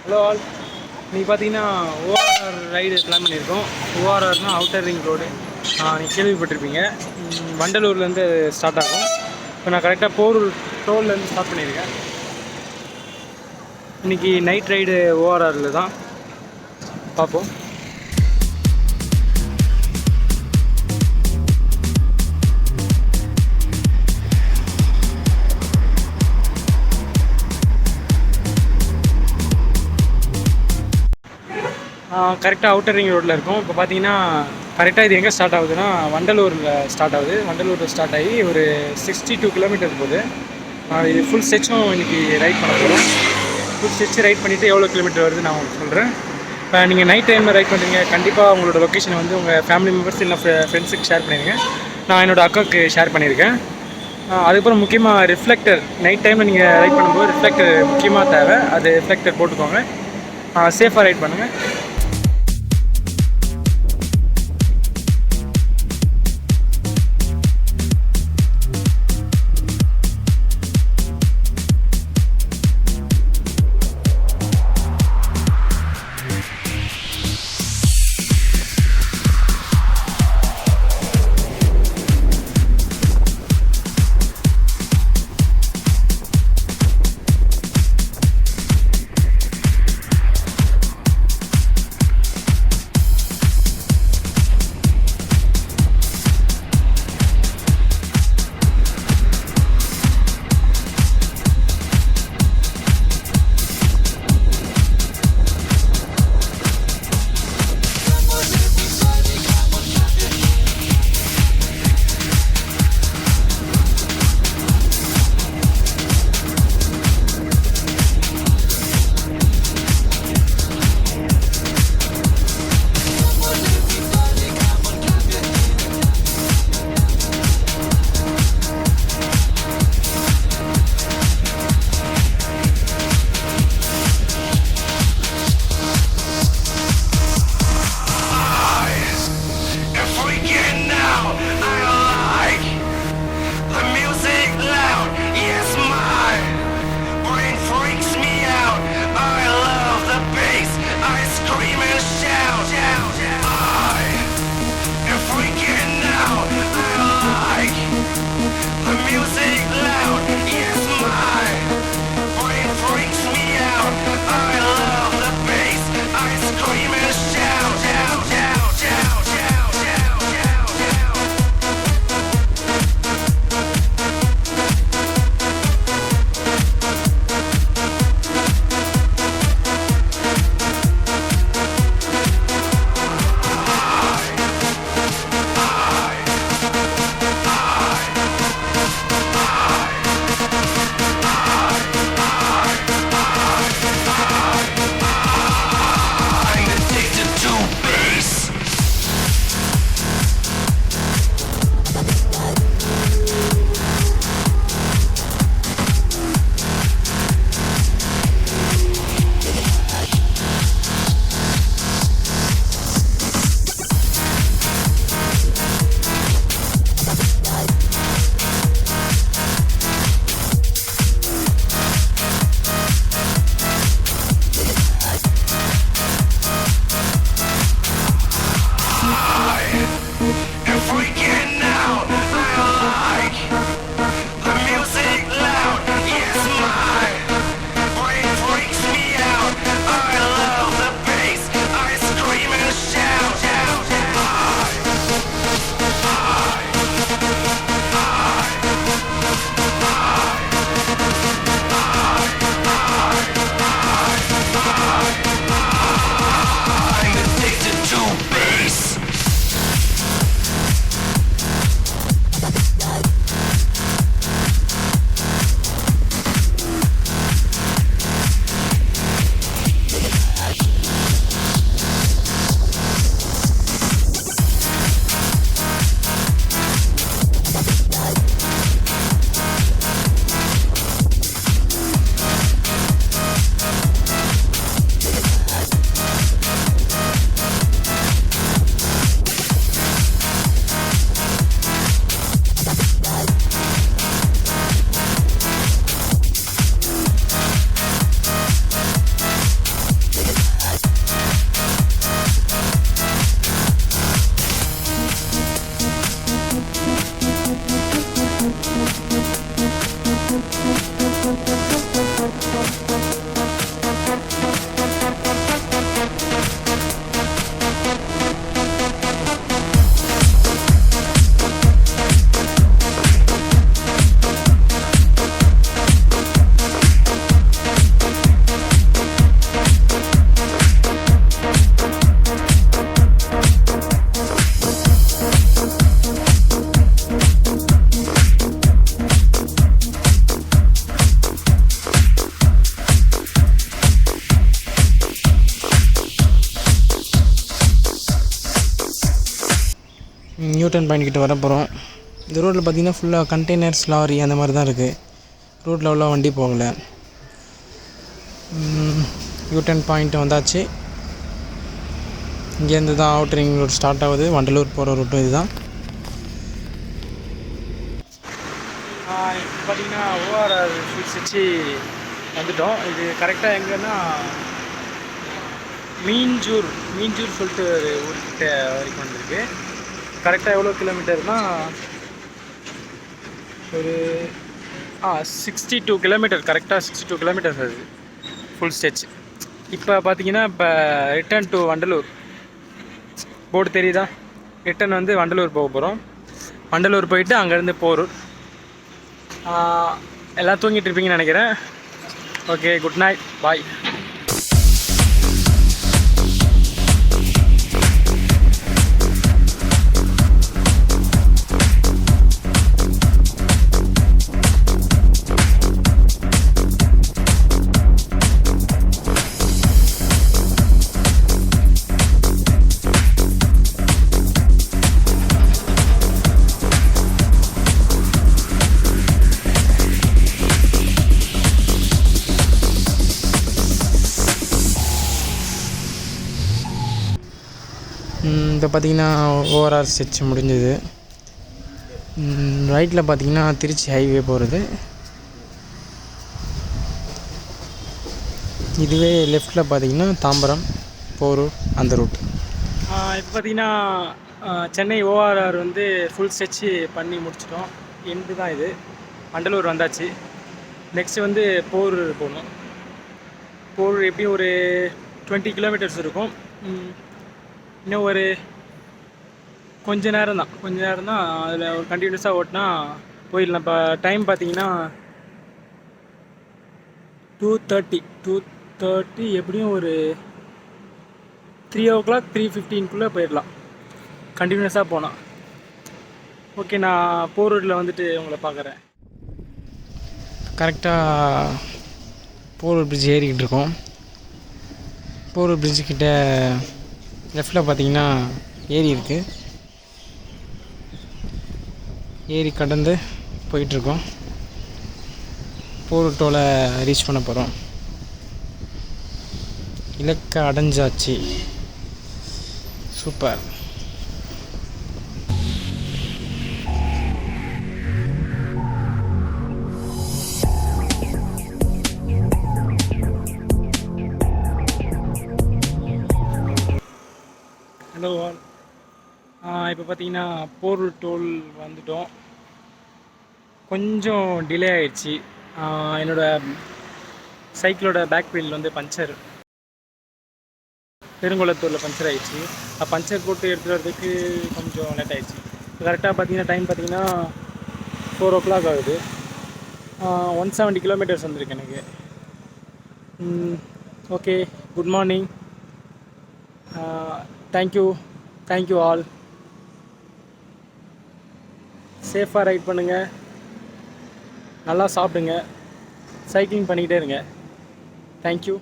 Hello all, இன்றைக்கி பார்த்தீங்கன்னா ORR ride plan பண்ணியிருக்கோம். ஓஆர்ஆர்னால் அவுட்டர் ரிங் ரோடு. நீங்கள் கேள்விப்பட்டிருப்பீங்க. வண்டலூர்லேருந்து ஸ்டார்ட் ஆகும். இப்போ நான் கரெக்டாக போரூர் டோல்லேருந்து ஸ்டார்ட் பண்ணியிருக்கேன். இன்றைக்கி நைட் ரைடு ஓஆர்ஆரில் தான் பார்ப்போம். கரெக்டாக அவுட்டர் ரிங் ரோட்டில் இருக்கும். இப்போ பார்த்தீங்கன்னா கரெக்டாக இது எங்கே ஸ்டார்ட் ஆகுதுன்னா வண்டலூரில் ஸ்டார்ட் ஆகுது. வண்டலூரில் ஸ்டார்ட் ஆகி ஒரு 62 கிலோமீட்டர் போகுது. இது ஃபுல் ஸ்டெச்சும் இன்றைக்கி ரைட் பண்ண போகிறோம். ஃபுல் ஸ்டெச்சு ரைட் பண்ணிவிட்டு எவ்வளோ கிலோமீட்டர் வருது நான் உங்களுக்கு சொல்கிறேன். இப்போ நீங்கள் நைட் டைமில் ரைட் பண்ணுறீங்க, கண்டிப்பாக உங்களோட லொக்கேஷனை வந்து உங்கள் ஃபேமிலி மெம்பர்ஸ் இல்லை ஃப்ரெண்ட்ஸுக்கு ஷேர் பண்ணிடுங்க. நான் என்னோடய அக்காவுக்கு ஷேர் பண்ணியிருக்கேன். அதுக்கப்புறம் முக்கியமாக ரிஃப்ளெக்டர், நைட் டைமில் நீங்கள் ரைட் பண்ணும்போது ரிஃப்ளெக்டர் முக்கியமாக தேவை. அது ரிஃப்ளெக்டர் போட்டுக்கோங்க. சேஃபாக ரைட் பண்ணுங்கள். நியூட்டன் பாயிண்ட் கிட்ட வர போகிறோம். இந்த ரோட்டில் பார்த்திங்கன்னா ஃபுல்லாக கண்டெய்னர்ஸ், லாரி அந்த மாதிரி தான் இருக்குது. ரோட்டில் அவ்வளோ வண்டி போகலை. நியூட்டன் பாயிண்ட் வந்தாச்சு. இங்கேருந்து தான் அவுட்டர் ரிங் ரோடு ஸ்டார்ட் ஆகுது. வண்டலூர் போகிற ரூட்டும் இது தான். இப்போ பார்த்தீங்கன்னா ஓஆர்ஆர் ஃபுல் வச்சு வந்துவிட்டோம். இது கரெக்டாக எங்கன்னா மீஞ்சூர் சொல்லிட்டு ஒரு ஊர்கிட்ட வரைக்கும் வந்திருக்கு. கரெக்டாக எவ்வளோ கிலோமீட்டர்னால் ஒரு 62 கிலோமீட்டர், கரெக்டாக 62 கிலோமீட்டர்ஸ் அது ஃபுல் ஸ்டெச். இப்போ பார்த்தீங்கன்னா இப்போ ரிட்டர்ன் டு வண்டலூர் போர்டு தெரியுதா? ரிட்டர்ன் வந்து வண்டலூர் போக போகிறோம். வண்டலூர் போயிட்டு அங்கேருந்து போரூர். எல்லாம் தூங்கிட்டு இருப்பீங்கன்னு நினைக்கிறேன். ஓகே, குட் நைட், பாய். இப்போ பார்த்திங்கன்னா ஓஆர்ஆர் ஸ்டெச் முடிஞ்சது. ரைட்டில் பார்த்திங்கன்னா திருச்சி ஹைவே போகிறது. இதுவே லெஃப்டில் பார்த்திங்கன்னா தாம்பரம், போரூர் அந்த ரூட். இப்போ பார்த்திங்கன்னா சென்னை ஓஆர்ஆர் வந்து ஃபுல் ஸ்டெச்சு பண்ணி முடிச்சிட்டோம். எண்டு தான் இது. வண்டலூர் வந்தாச்சு. நெக்ஸ்ட்டு வந்து போரூர் போகணும். போரூர் எப்படியும் ஒரு 20 கிலோமீட்டர்ஸ் இருக்கும். இன்னும் ஒரு கொஞ்ச நேரம் தான் அதில் ஒரு கண்டினியூஸாக ஓட்டினா போயிடலாம். இப்போ டைம் பார்த்தீங்கன்னா 2:30 எப்படியும் ஒரு 3 o'clock 3:15 போயிடலாம் கண்டினியூஸாக போனால். ஓகே, நான் போரூரில் வந்துட்டு உங்களை பார்க்குறேன். கரெக்டாக போரூர் பிரிட்ஜ் ஏறிக்கிட்டு இருக்கோம். போரூர் பிரிட்ஜுக்கிட்ட லெஃப்டில் பார்த்திங்கன்னா ஏரி இருக்குது. ஏரி கடந்து போயிட்டுருக்கோம். போரூர் டோலை ரீச் பண்ண போகிறோம். இலக்கை அடைஞ்சாச்சு. சூப்பர். Hello all. இப்போ பார்த்தீங்கன்னா போரூர் டோல் வந்துட்டோம். கொஞ்சம் டிலே ஆகிடுச்சு. என்னோடய சைக்கிளோட பேக் வீல் வந்து பஞ்சர், பெருங்குளத்தூரில் பஞ்சர் ஆகிடுச்சு. பஞ்சர் போட்டு எடுத்துகிட்டு வரதுக்கு கொஞ்சம் லேட் ஆகிடுச்சு. கரெக்டாக பார்த்தீங்கன்னா டைம் பார்த்தீங்கன்னா 4 o'clock ஆகுது. 170 கிலோமீட்டர்ஸ் வந்திருக்கு எனக்கு. Okay, good morning. Thank you all. சேஃபாக ரைட் பண்ணுங்கள், நல்லா சாப்பிடுங்க, சைக்கிளிங் பண்ணிக்கிட்டே இருங்க. தேங்க்யூ.